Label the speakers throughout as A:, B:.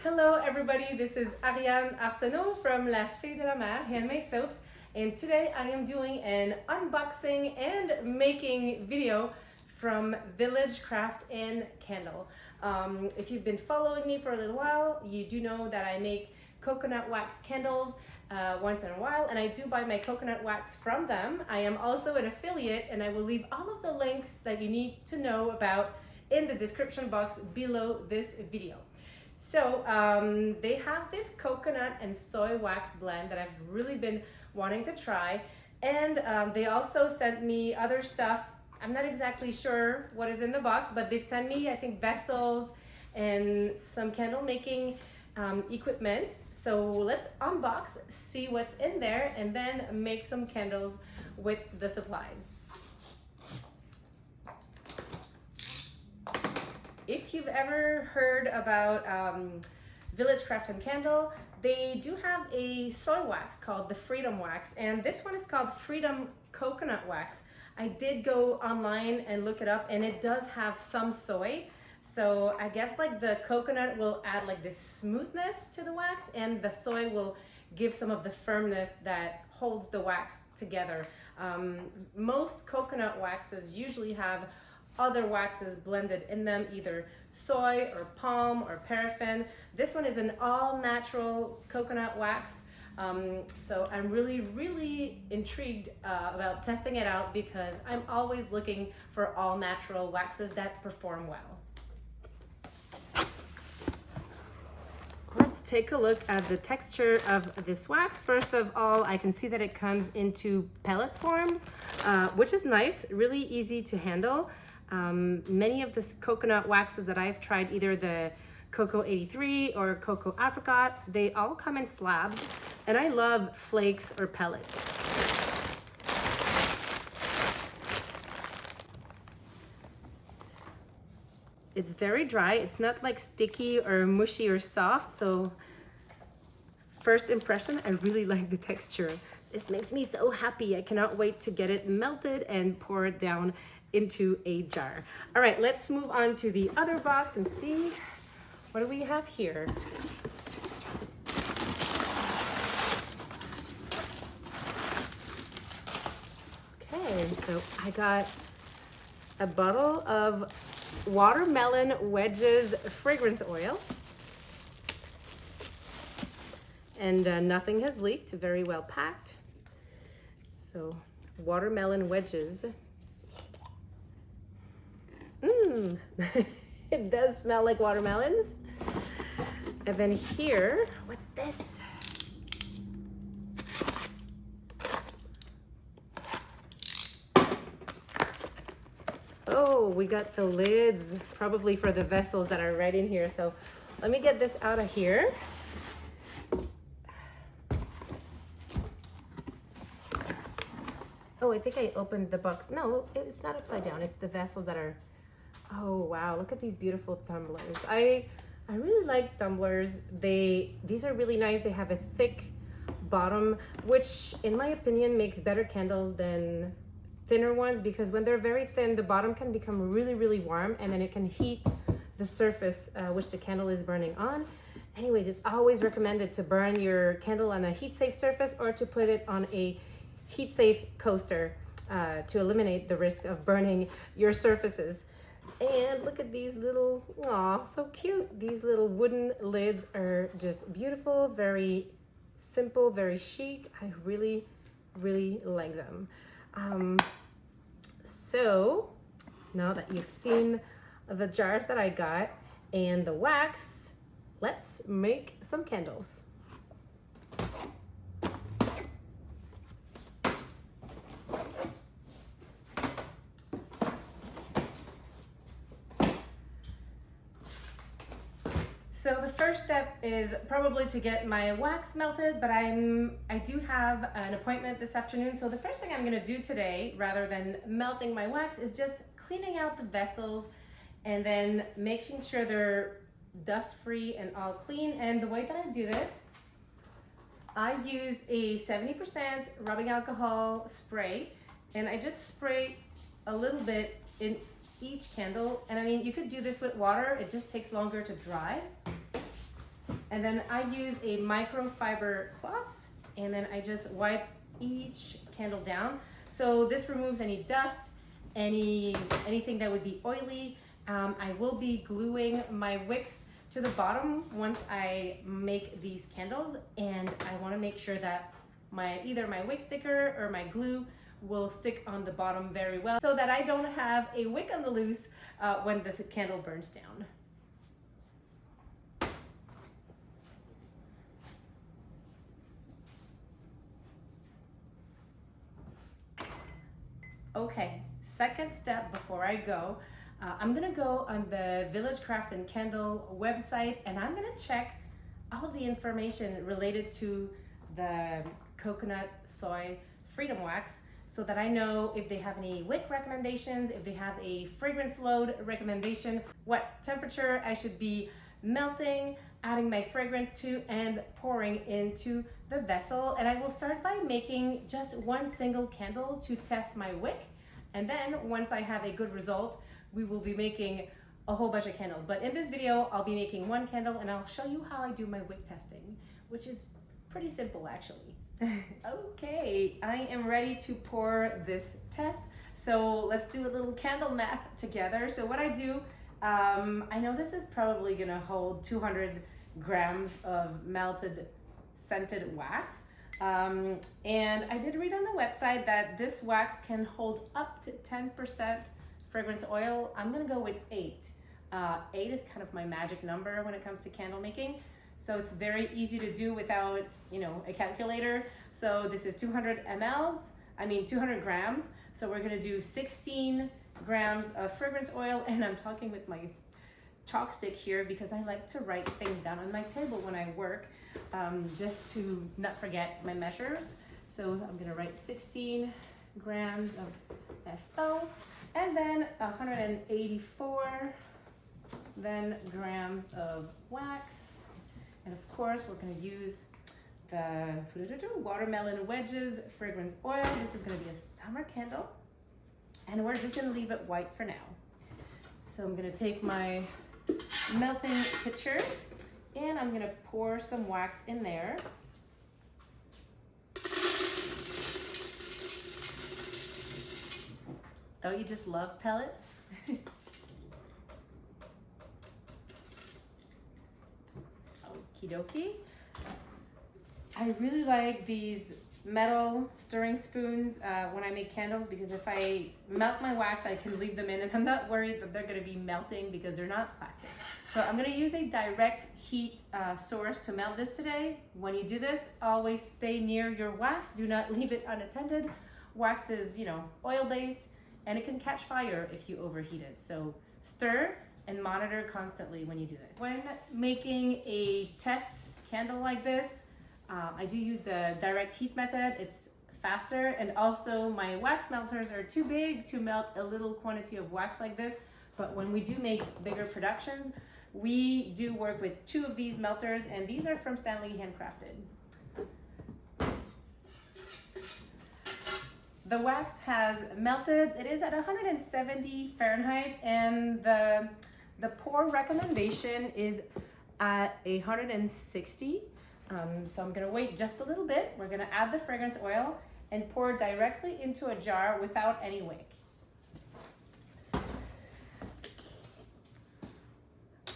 A: Hello everybody, this is Ariane Arsenault from La Fille de la Mer Handmade Soaps, and today I am doing an unboxing and making video from Village Craft and Candle. If you've been following me for a little while, you do know that I make coconut wax candles once in a while, and I do buy my coconut wax from them. I am also an affiliate, and I will leave all of the links that you need to know about in the description box below this video. So they have this coconut and soy wax blend that I've really been wanting to try, and they also sent me other stuff. I'm not exactly sure what is in the box, but they've sent me, I think, vessels and some candle making equipment. So let's unbox, see what's in there, and then make some candles with the supplies. If you've ever heard about Village Craft and Candle, they do have a soy wax called the Freedom Wax, and this one is called Freedom Coconut Wax. I did go online and look it up, and it does have some soy. So I guess like the coconut will add like this smoothness to the wax, and the soy will give some of the firmness that holds the wax together. Most coconut waxes usually have other waxes blended in them, either soy or palm or paraffin. This one is an all-natural coconut wax. So I'm really intrigued about testing it out, because I'm always looking for all-natural waxes that perform well. Let's take a look at the texture of this wax. First of all, I can see that it comes into pellet forms, which is nice, really easy to handle. Many of the coconut waxes that I've tried, either the Cocoa 83 or Cocoa Apricot, they all come in slabs, and I love flakes or pellets. It's very dry. It's not like sticky or mushy or soft, so first impression, I really like the texture. This makes me so happy. I cannot wait to get it melted and pour it down into a jar. All right, let's move on to the other box and see what do we have here. Okay, so I got a bottle of watermelon wedges fragrance oil, and nothing has leaked, very well packed. So watermelon wedges. It does smell like watermelons. And then here, what's this? Oh, we got the lids, probably for the vessels that are right in here. So let me get this out of here. Oh, I think I opened the box. No, it's not upside down. It's the vessels that are. Oh wow, look at these beautiful tumblers. I really like tumblers. These are really nice. They have a thick bottom, which in my opinion makes better candles than thinner ones, because when they're very thin, the bottom can become really warm, and then it can heat the surface which the candle is burning on. Anyways, it's always recommended to burn your candle on a heat-safe surface, or to put it on a heat-safe coaster to eliminate the risk of burning your surfaces. And look at these little, aw, so cute. These little wooden lids are just beautiful, very simple, very chic. I really like them. So now that you've seen the jars that I got and the wax, let's make some candles. So the first step is probably to get my wax melted, but I do have an appointment this afternoon. So the first thing I'm gonna do today, rather than melting my wax, is just cleaning out the vessels and then making sure they're dust-free and all clean. And the way that I do this, I use a 70% rubbing alcohol spray, and I just spray a little bit in each candle. And I mean, you could do this with water, it just takes longer to dry. And then I use a microfiber cloth, and then I just wipe each candle down. So this removes any dust, anything that would be oily. I will be gluing my wicks to the bottom once I make these candles, and I want to make sure that either my wick sticker or my glue will stick on the bottom very well so that I don't have a wick on the loose when this candle burns down. Okay, second step before I go, I'm gonna go on the Village Craft and Candle website, and I'm gonna check all of the information related to the coconut soy freedom wax so that I know if they have any wick recommendations, if they have a fragrance load recommendation, what temperature I should be melting, adding my fragrance to, and pouring into the vessel. And I will start by making just one single candle to test my wick. And then once I have a good result, we will be making a whole bunch of candles. But in this video, I'll be making one candle, and I'll show you how I do my wick testing, which is pretty simple actually. Okay, I am ready to pour this test. So let's do a little candle math together. So what I do, I know this is probably gonna hold 200 grams of melted scented wax. And I did read on the website that this wax can hold up to 10% fragrance oil. I'm gonna go with 8. 8 is kind of my magic number when it comes to candle making. So it's very easy to do without, a calculator. So this is 200 grams. So we're gonna do 16 grams of fragrance oil, and I'm talking with my chalk stick here because I like to write things down on my table when I work, just to not forget my measures. So I'm gonna write 16 grams of FO, and then 184 then grams of wax. And of course, we're gonna use the watermelon wedges fragrance oil. This is gonna be a summer candle, and we're just gonna leave it white for now. So I'm gonna take my melting pitcher, and I'm gonna pour some wax in there. Don't you just love pellets? Okie dokie. I really like these metal stirring spoons when I make candles, because if I melt my wax, I can leave them in and I'm not worried that they're gonna be melting because they're not plastic. So I'm gonna use a direct heat source to melt this today. When you do this, always stay near your wax. Do not leave it unattended. Wax is, oil-based, and it can catch fire if you overheat it. So stir and monitor constantly when you do this. When making a test candle like this, I do use the direct heat method. It's faster, and also my wax melters are too big to melt a little quantity of wax like this. But when we do make bigger productions, we do work with 2 of these melters, and these are from Stanley Handcrafted. The wax has melted. It is at 170 Fahrenheit, and the pour recommendation is at 160. So I'm gonna wait just a little bit. We're gonna add the fragrance oil and pour directly into a jar without any wick.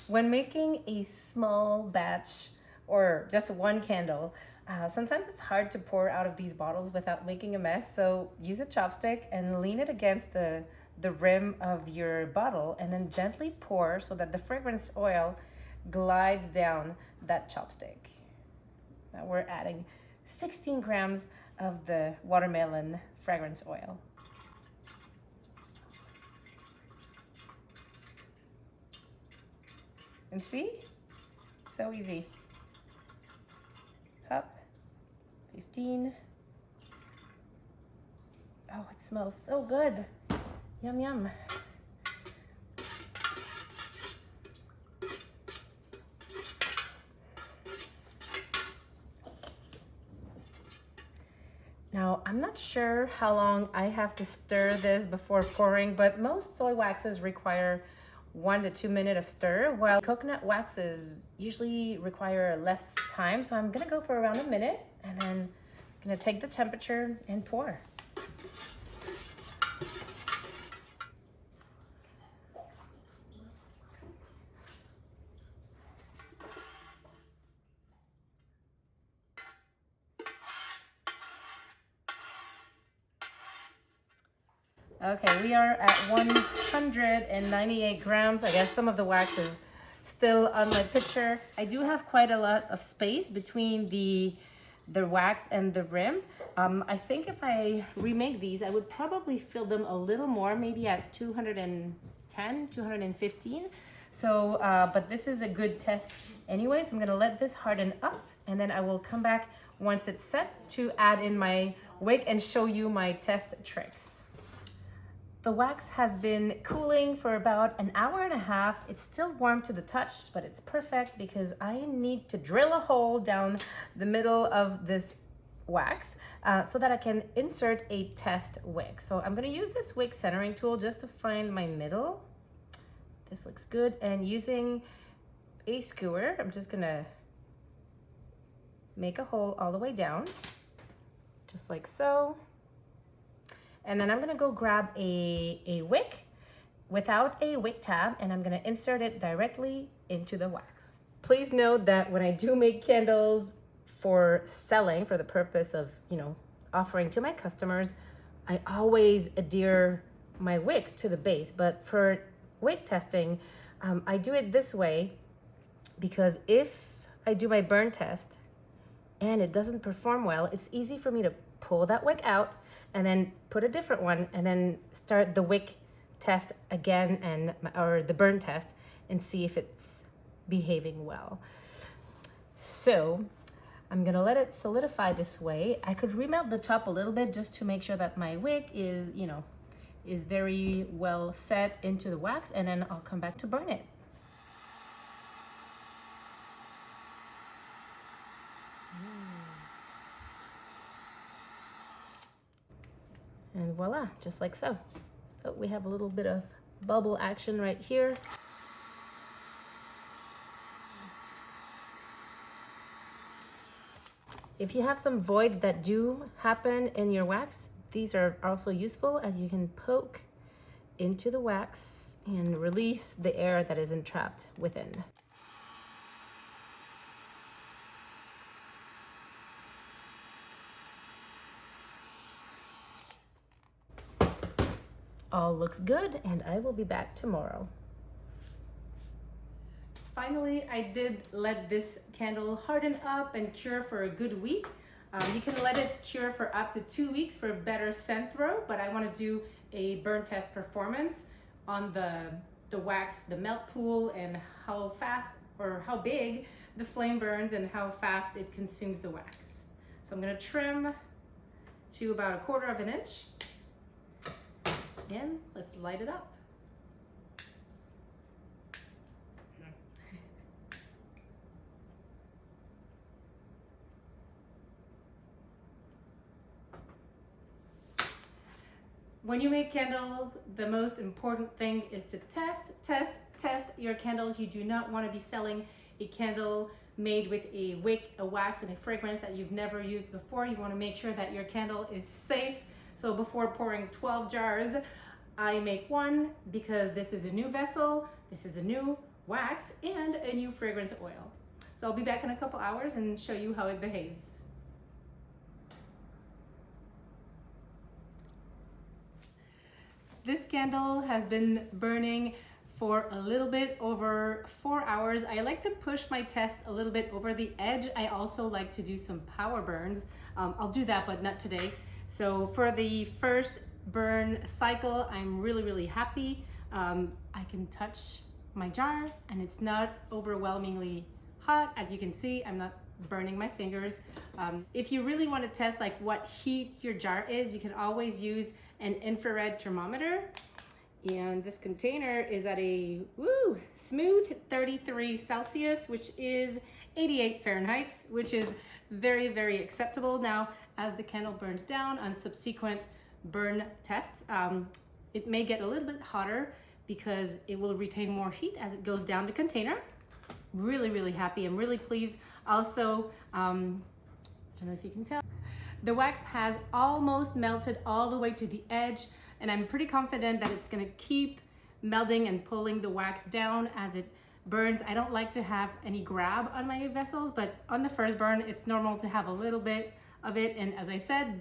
A: When making a small batch or just one candle, sometimes it's hard to pour out of these bottles without making a mess. So use a chopstick and lean it against the rim of your bottle, and then gently pour so that the fragrance oil glides down that chopstick. Now we're adding 16 grams of the watermelon fragrance oil. And see? So easy. Top, 15. Oh, it smells so good. Yum, yum. Now, I'm not sure how long I have to stir this before pouring, but most soy waxes require 1 to 2 minutes of stir, while coconut waxes usually require less time. So I'm gonna go for around a minute, and then I'm gonna take the temperature and pour. Okay, we are at 198 grams. I guess some of the wax is still on my pitcher. I do have quite a lot of space between the wax and the rim. I think if I remake these, I would probably fill them a little more, maybe at 210, 215. So, but this is a good test anyways. I'm gonna let this harden up, and then I will come back once it's set to add in my wig and show you my test tricks. The wax has been cooling for about an hour and a half. It's still warm to the touch, but it's perfect because I need to drill a hole down the middle of this wax so that I can insert a test wig. So I'm gonna use this wig centering tool just to find my middle. This looks good. And using a skewer, I'm just gonna make a hole all the way down, just like so. And then I'm gonna go grab a wick without a wick tab, and I'm gonna insert it directly into the wax. Please note that when I do make candles for selling, for the purpose of, offering to my customers, I always adhere my wicks to the base. But for wick testing, I do it this way because if I do my burn test and it doesn't perform well, it's easy for me to pull that wick out and then put a different one, and then start the wick test again, or the burn test, and see if it's behaving well. So I'm gonna let it solidify this way. I could remelt the top a little bit just to make sure that my wick is, is very well set into the wax, and then I'll come back to burn it. And voila, just like so. So we have a little bit of bubble action right here. If you have some voids that do happen in your wax, these are also useful, as you can poke into the wax and release the air that is entrapped within. All looks good, and I will be back tomorrow. Finally, I did let this candle harden up and cure for a good week. You can let it cure for up to 2 weeks for better scent throw, but I want to do a burn test performance on the wax, the melt pool, and how fast or how big the flame burns and how fast it consumes the wax. So I'm going to trim to about 1/4 of an inch. And let's light it up. When you make candles, the most important thing is to test your candles. You do not want to be selling a candle made with a wick, a wax, and a fragrance that you've never used before. You want to make sure that your candle is safe. So before pouring 12 jars, I make one because this is a new vessel, this is a new wax, and a new fragrance oil. So I'll be back in a couple hours and show you how it behaves. This candle has been burning for a little bit over 4 hours. I like to push my test a little bit over the edge. I also like to do some power burns. I'll do that, but not today. So for the first burn cycle, I'm really happy. I can touch my jar and it's not overwhelmingly hot. As you can see, I'm not burning my fingers. If you really want to test like what heat your jar is, you can always use an infrared thermometer. And this container is at a smooth 33 Celsius, which is 88 Fahrenheit, which is very acceptable. Now, as the candle burns down on subsequent burn tests, it may get a little bit hotter, because it will retain more heat as it goes down the container. Really, really happy. I'm really pleased. Also, I don't know if you can tell, the wax has almost melted all the way to the edge, and I'm pretty confident that it's gonna keep melting and pulling the wax down as it burns. I don't like to have any grab on my vessels, but on the first burn, it's normal to have a little bit of it. And as I said,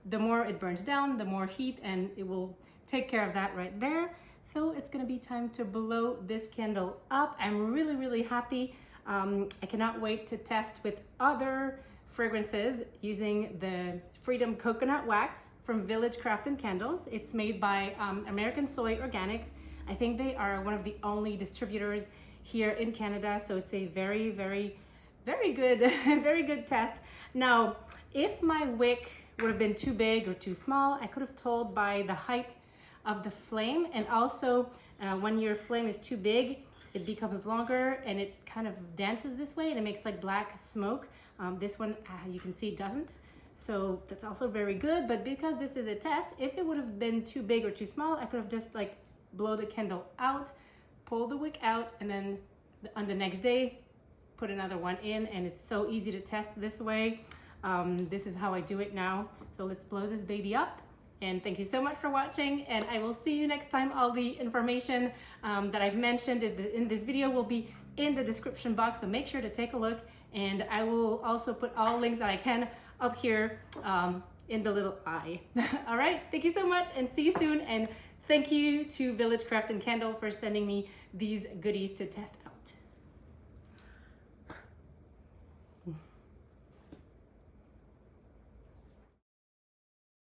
A: the more it burns down, the more heat, and it will take care of that right there. So it's gonna be time to blow this candle up. I'm really, really happy. I cannot wait to test with other fragrances using the Freedom Coconut Wax from Village Craft and Candles. It's made by American Soy Organics. I think they are one of the only distributors here in Canada, so it's a very, very, very good, very good test. Now, if my wick would have been too big or too small, I could have told by the height of the flame, and also when your flame is too big, it becomes longer and it kind of dances this way and it makes like black smoke. This one, you can see, doesn't. So that's also very good, but because this is a test, if it would have been too big or too small, I could have just like blow the candle out, pull the wick out, and then on the next day, put another one in, and it's so easy to test this way. This is how I do it now. So let's blow this baby up. And thank you so much for watching, and I will see you next time. All the information that I've mentioned in this video will be in the description box, so make sure to take a look. And I will also put all links that I can up here in the little eye. All right, thank you so much, and see you soon. And thank you to Village Craft and Candle for sending me these goodies to test